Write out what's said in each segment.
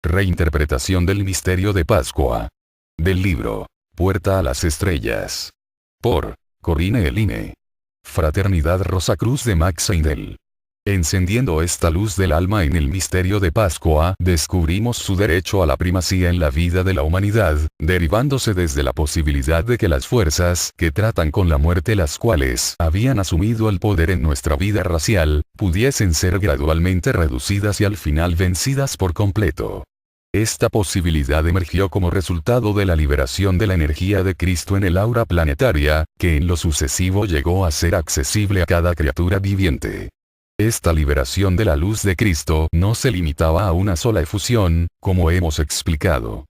Reinterpretación del misterio de Pascua. Del libro Puerta a las Estrellas. Por Corinne Eline. Fraternidad Rosacruz de Max Heindel. Encendiendo esta luz del alma en el misterio de Pascua, descubrimos su derecho a la primacía en la vida de la humanidad, derivándose desde la posibilidad de que las fuerzas que tratan con la muerte, las cuales habían asumido el poder en nuestra vida racial, pudiesen ser gradualmente reducidas y al final vencidas por completo. Esta posibilidad emergió como resultado de la liberación de la energía de Cristo en el aura planetaria, que en lo sucesivo llegó a ser accesible a cada criatura viviente. Esta liberación de la luz de Cristo no se limitaba a una sola efusión, como hemos explicado.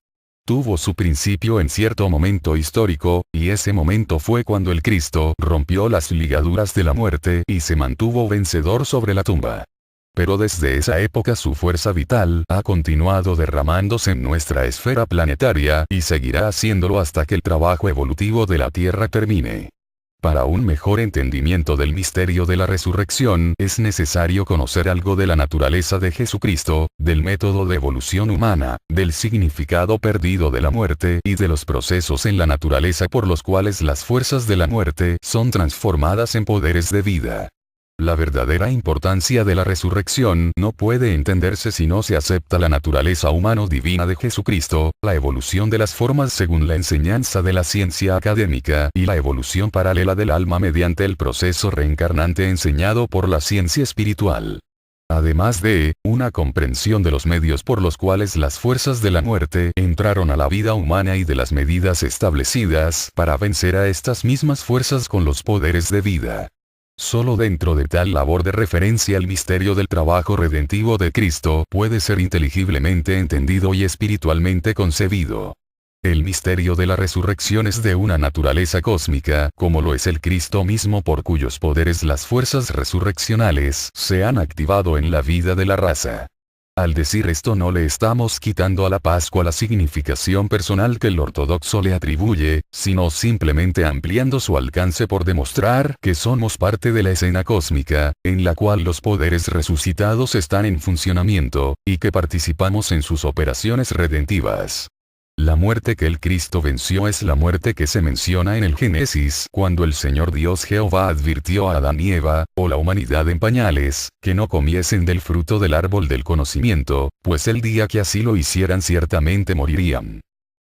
Tuvo su principio en cierto momento histórico, y ese momento fue cuando el Cristo rompió las ligaduras de la muerte y se mantuvo vencedor sobre la tumba. Pero desde esa época su fuerza vital ha continuado derramándose en nuestra esfera planetaria y seguirá haciéndolo hasta que el trabajo evolutivo de la Tierra termine. Para un mejor entendimiento del misterio de la resurrección es necesario conocer algo de la naturaleza de Jesucristo, del método de evolución humana, del significado perdido de la muerte y de los procesos en la naturaleza por los cuales las fuerzas de la muerte son transformadas en poderes de vida. La verdadera importancia de la resurrección no puede entenderse si no se acepta la naturaleza humano-divina de Jesucristo, la evolución de las formas según la enseñanza de la ciencia académica y la evolución paralela del alma mediante el proceso reencarnante enseñado por la ciencia espiritual. Además de una comprensión de los medios por los cuales las fuerzas de la muerte entraron a la vida humana y de las medidas establecidas para vencer a estas mismas fuerzas con los poderes de vida. Solo dentro de tal labor de referencia el misterio del trabajo redentivo de Cristo puede ser inteligiblemente entendido y espiritualmente concebido. El misterio de la resurrección es de una naturaleza cósmica, como lo es el Cristo mismo por cuyos poderes las fuerzas resurreccionales se han activado en la vida de la raza. Al decir esto no le estamos quitando a la Pascua la significación personal que el ortodoxo le atribuye, sino simplemente ampliando su alcance por demostrar que somos parte de la escena cósmica, en la cual los poderes resucitados están en funcionamiento, y que participamos en sus operaciones redentivas. La muerte que el Cristo venció es la muerte que se menciona en el Génesis cuando el Señor Dios Jehová advirtió a Adán y Eva, o la humanidad en pañales, que no comiesen del fruto del árbol del conocimiento, pues el día que así lo hicieran ciertamente morirían.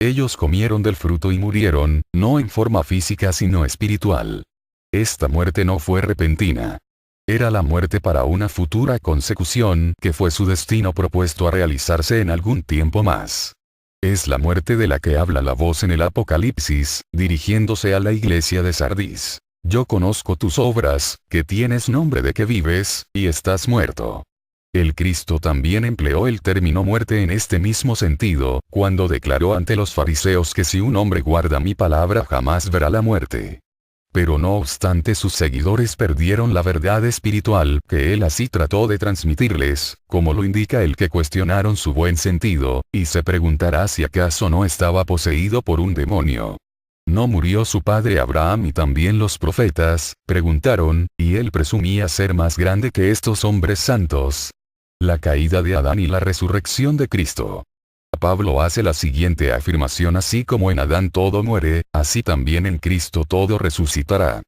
Ellos comieron del fruto y murieron, no en forma física sino espiritual. Esta muerte no fue repentina. Era la muerte para una futura consecución que fue su destino propuesto a realizarse en algún tiempo más. Es la muerte de la que habla la voz en el Apocalipsis, dirigiéndose a la iglesia de Sardis. Yo conozco tus obras, que tienes nombre de que vives, y estás muerto. El Cristo también empleó el término muerte en este mismo sentido, cuando declaró ante los fariseos que si un hombre guarda mi palabra jamás verá la muerte. Pero no obstante sus seguidores perdieron la verdad espiritual que él así trató de transmitirles, como lo indica el que cuestionaron su buen sentido, y se preguntará si acaso no estaba poseído por un demonio. ¿No murió su padre Abraham y también los profetas?, preguntaron, y él presumía ser más grande que estos hombres santos. La caída de Adán y la resurrección de Cristo. Pablo hace la siguiente afirmación: así como en Adán todo muere, así también en Cristo todo resucitará.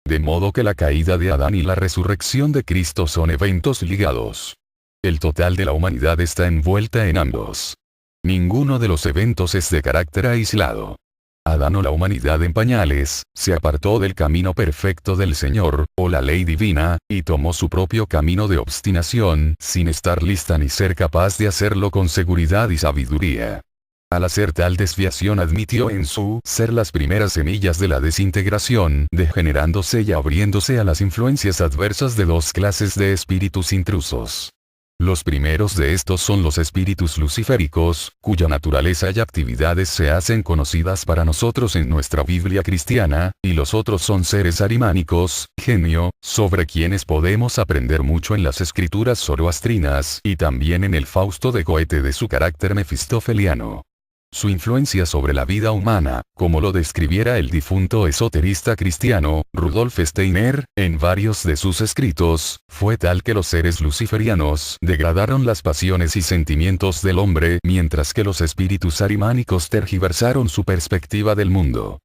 De modo que la caída de Adán y la resurrección de Cristo son eventos ligados. El total de la humanidad está envuelta en ambos. Ninguno de los eventos es de carácter aislado. Adán o la humanidad en pañales, se apartó del camino perfecto del Señor, o la ley divina, y tomó su propio camino de obstinación, sin estar lista ni ser capaz de hacerlo con seguridad y sabiduría. Al hacer tal desviación admitió en su ser las primeras semillas de la desintegración, degenerándose y abriéndose a las influencias adversas de dos clases de espíritus intrusos. Los primeros de estos son los espíritus luciféricos, cuya naturaleza y actividades se hacen conocidas para nosotros en nuestra Biblia cristiana, y los otros son seres arimánicos, genio, sobre quienes podemos aprender mucho en las escrituras zoroastrinas y también en el Fausto de Goethe de su carácter mefistofeliano. Su influencia sobre la vida humana, como lo describiera el difunto esoterista cristiano, Rudolf Steiner, en varios de sus escritos, fue tal que los seres luciferianos degradaron las pasiones y sentimientos del hombre, mientras que los espíritus arimánicos tergiversaron su perspectiva del mundo.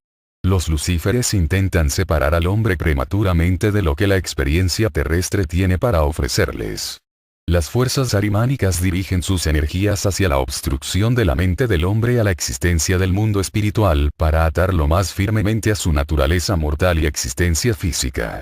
Los lucíferes intentan separar al hombre prematuramente de lo que la experiencia terrestre tiene para ofrecerles. Las fuerzas arimánicas dirigen sus energías hacia la obstrucción de la mente del hombre a la existencia del mundo espiritual para atarlo más firmemente a su naturaleza mortal y existencia física.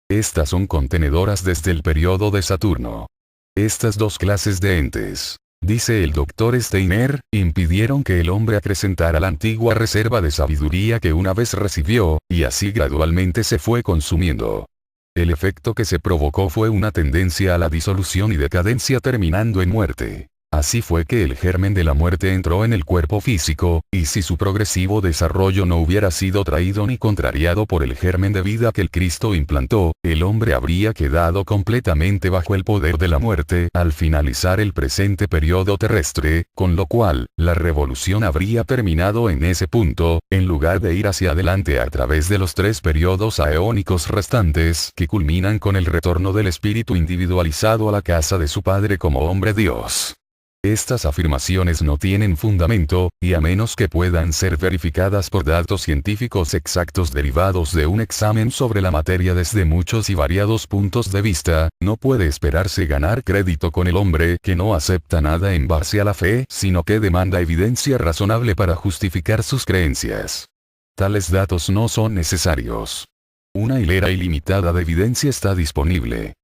Estas son contenedoras desde el periodo de Saturno. Estas dos clases de entes, dice el Dr. Steiner, impidieron que el hombre acrecentara la antigua reserva de sabiduría que una vez recibió, y así gradualmente se fue consumiendo. El efecto que se provocó fue una tendencia a la disolución y decadencia terminando en muerte. Así fue que el germen de la muerte entró en el cuerpo físico, y si su progresivo desarrollo no hubiera sido traído ni contrariado por el germen de vida que el Cristo implantó, el hombre habría quedado completamente bajo el poder de la muerte al finalizar el presente periodo terrestre, con lo cual, la revolución habría terminado en ese punto, en lugar de ir hacia adelante a través de los 3 periodos aeónicos restantes que culminan con el retorno del espíritu individualizado a la casa de su Padre como hombre Dios. Estas afirmaciones no tienen fundamento, y a menos que puedan ser verificadas por datos científicos exactos derivados de un examen sobre la materia desde muchos y variados puntos de vista, no puede esperarse ganar crédito con el hombre que no acepta nada en base a la fe, sino que demanda evidencia razonable para justificar sus creencias. Tales datos no son necesarios. Una hilera ilimitada de evidencia está disponible.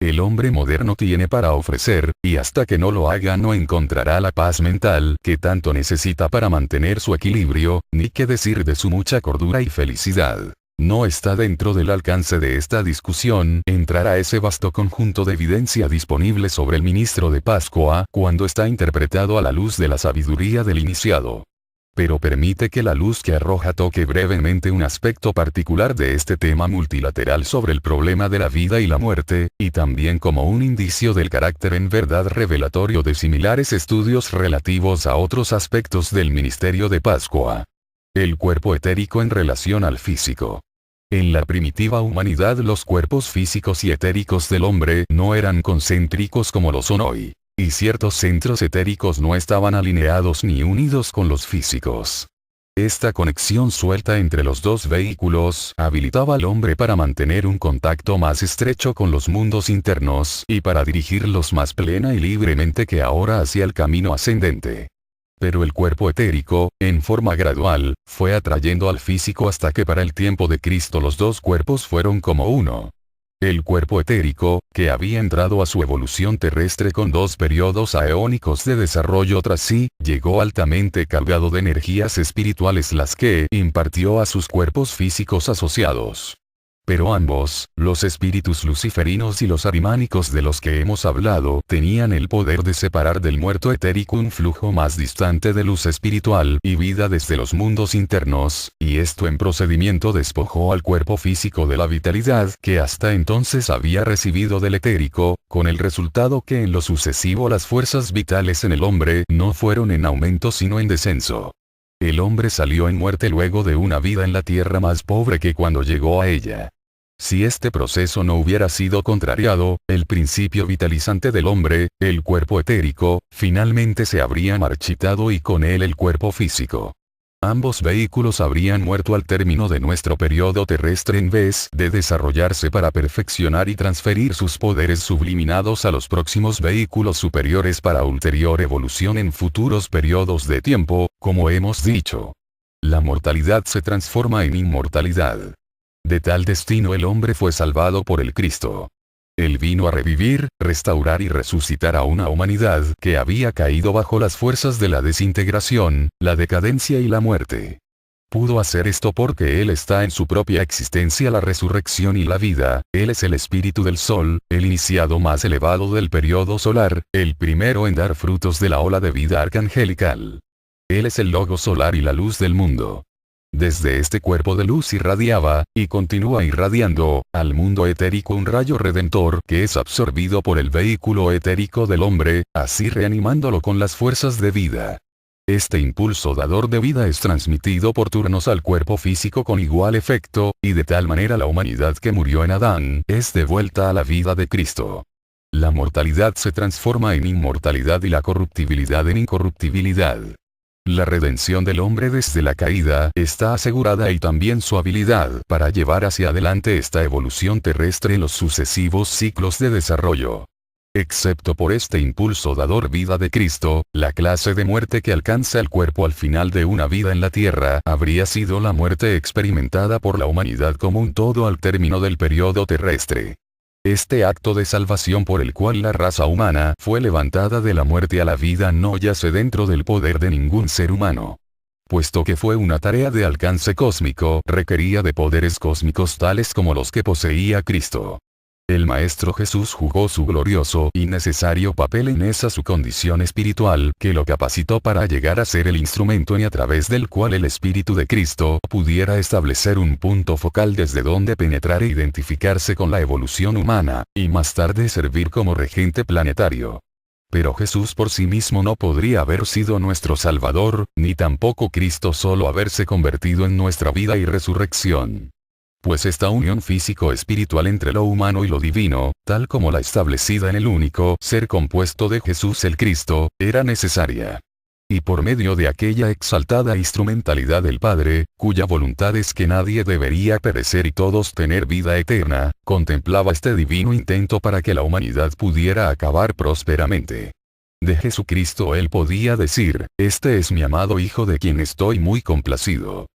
El hombre moderno tiene para ofrecer, y hasta que no lo haga no encontrará la paz mental que tanto necesita para mantener su equilibrio, ni qué decir de su mucha cordura y felicidad. No está dentro del alcance de esta discusión entrar a ese vasto conjunto de evidencia disponible sobre el ministro de Pascua cuando está interpretado a la luz de la sabiduría del iniciado. Pero permite que la luz que arroja toque brevemente un aspecto particular de este tema multilateral sobre el problema de la vida y la muerte, y también como un indicio del carácter en verdad revelatorio de similares estudios relativos a otros aspectos del ministerio de Pascua. El cuerpo etérico en relación al físico. En la primitiva humanidad los cuerpos físicos y etéricos del hombre no eran concéntricos como lo son hoy. Y ciertos centros etéricos no estaban alineados ni unidos con los físicos. Esta conexión suelta entre los dos vehículos habilitaba al hombre para mantener un contacto más estrecho con los mundos internos y para dirigirlos más plena y libremente que ahora hacia el camino ascendente. Pero el cuerpo etérico, en forma gradual, fue atrayendo al físico hasta que para el tiempo de Cristo los dos cuerpos fueron como uno. El cuerpo etérico, que había entrado a su evolución terrestre con 2 periodos aeónicos de desarrollo tras sí, llegó altamente cargado de energías espirituales las que impartió a sus cuerpos físicos asociados. Pero ambos, los espíritus luciferinos y los arimánicos de los que hemos hablado, tenían el poder de separar del muerto etérico un flujo más distante de luz espiritual y vida desde los mundos internos, y esto en procedimiento despojó al cuerpo físico de la vitalidad que hasta entonces había recibido del etérico, con el resultado que en lo sucesivo las fuerzas vitales en el hombre no fueron en aumento sino en descenso. El hombre salió en muerte luego de una vida en la tierra más pobre que cuando llegó a ella. Si este proceso no hubiera sido contrariado, el principio vitalizante del hombre, el cuerpo etérico, finalmente se habría marchitado y con él el cuerpo físico. Ambos vehículos habrían muerto al término de nuestro periodo terrestre en vez de desarrollarse para perfeccionar y transferir sus poderes subliminados a los próximos vehículos superiores para ulterior evolución en futuros periodos de tiempo, como hemos dicho. La mortalidad se transforma en inmortalidad. De tal destino el hombre fue salvado por el Cristo. Él vino a revivir, restaurar y resucitar a una humanidad que había caído bajo las fuerzas de la desintegración, la decadencia y la muerte. Pudo hacer esto porque Él está en su propia existencia la resurrección y la vida, Él es el espíritu del sol, el iniciado más elevado del periodo solar, el primero en dar frutos de la ola de vida arcangelical. Él es el logo solar y la luz del mundo. Desde este cuerpo de luz irradiaba, y continúa irradiando, al mundo etérico un rayo redentor que es absorbido por el vehículo etérico del hombre, así reanimándolo con las fuerzas de vida. Este impulso dador de vida es transmitido por turnos al cuerpo físico con igual efecto, y de tal manera la humanidad que murió en Adán, es devuelta a la vida de Cristo. La mortalidad se transforma en inmortalidad y la corruptibilidad en incorruptibilidad. La redención del hombre desde la caída está asegurada y también su habilidad para llevar hacia adelante esta evolución terrestre en los sucesivos ciclos de desarrollo. Excepto por este impulso dador vida de Cristo, la clase de muerte que alcanza el cuerpo al final de una vida en la tierra habría sido la muerte experimentada por la humanidad como un todo al término del periodo terrestre. Este acto de salvación por el cual la raza humana fue levantada de la muerte a la vida no yace dentro del poder de ningún ser humano. Puesto que fue una tarea de alcance cósmico, requería de poderes cósmicos tales como los que poseía Cristo. El Maestro Jesús jugó su glorioso y necesario papel en esa su condición espiritual que lo capacitó para llegar a ser el instrumento y a través del cual el Espíritu de Cristo pudiera establecer un punto focal desde donde penetrar e identificarse con la evolución humana, y más tarde servir como regente planetario. Pero Jesús por sí mismo no podría haber sido nuestro Salvador, ni tampoco Cristo solo haberse convertido en nuestra vida y resurrección. Pues esta unión físico-espiritual entre lo humano y lo divino, tal como la establecida en el único ser compuesto de Jesús el Cristo, era necesaria. Y por medio de aquella exaltada instrumentalidad del Padre, cuya voluntad es que nadie debería perecer y todos tener vida eterna, contemplaba este divino intento para que la humanidad pudiera acabar prósperamente. De Jesucristo él podía decir, este es mi amado Hijo de quien estoy muy complacido.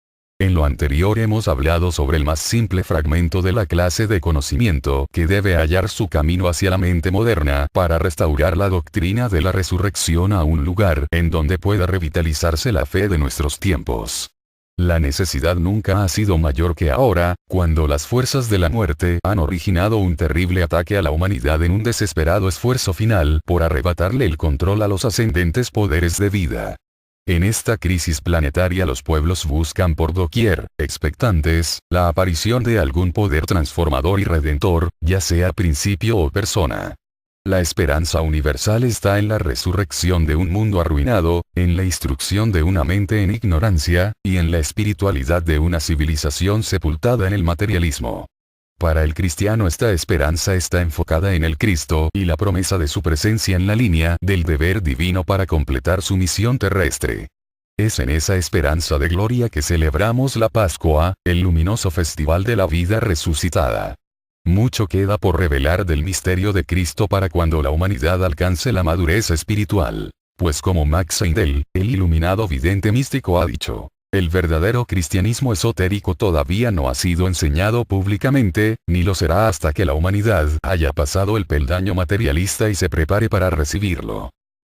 En lo anterior hemos hablado sobre el más simple fragmento de la clase de conocimiento que debe hallar su camino hacia la mente moderna para restaurar la doctrina de la resurrección a un lugar en donde pueda revitalizarse la fe de nuestros tiempos. La necesidad nunca ha sido mayor que ahora, cuando las fuerzas de la muerte han originado un terrible ataque a la humanidad en un desesperado esfuerzo final por arrebatarle el control a los ascendentes poderes de vida. En esta crisis planetaria los pueblos buscan por doquier, expectantes, la aparición de algún poder transformador y redentor, ya sea principio o persona. La esperanza universal está en la resurrección de un mundo arruinado, en la instrucción de una mente en ignorancia, y en la espiritualidad de una civilización sepultada en el materialismo. Para el cristiano esta esperanza está enfocada en el Cristo y la promesa de su presencia en la línea del deber divino para completar su misión terrestre. Es en esa esperanza de gloria que celebramos la Pascua, el luminoso festival de la vida resucitada. Mucho queda por revelar del misterio de Cristo para cuando la humanidad alcance la madurez espiritual, pues como Max Heindel, el iluminado vidente místico ha dicho, el verdadero cristianismo esotérico todavía no ha sido enseñado públicamente, ni lo será hasta que la humanidad haya pasado el peldaño materialista y se prepare para recibirlo.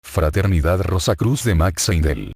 Fraternidad Rosacruz de Max Heindel.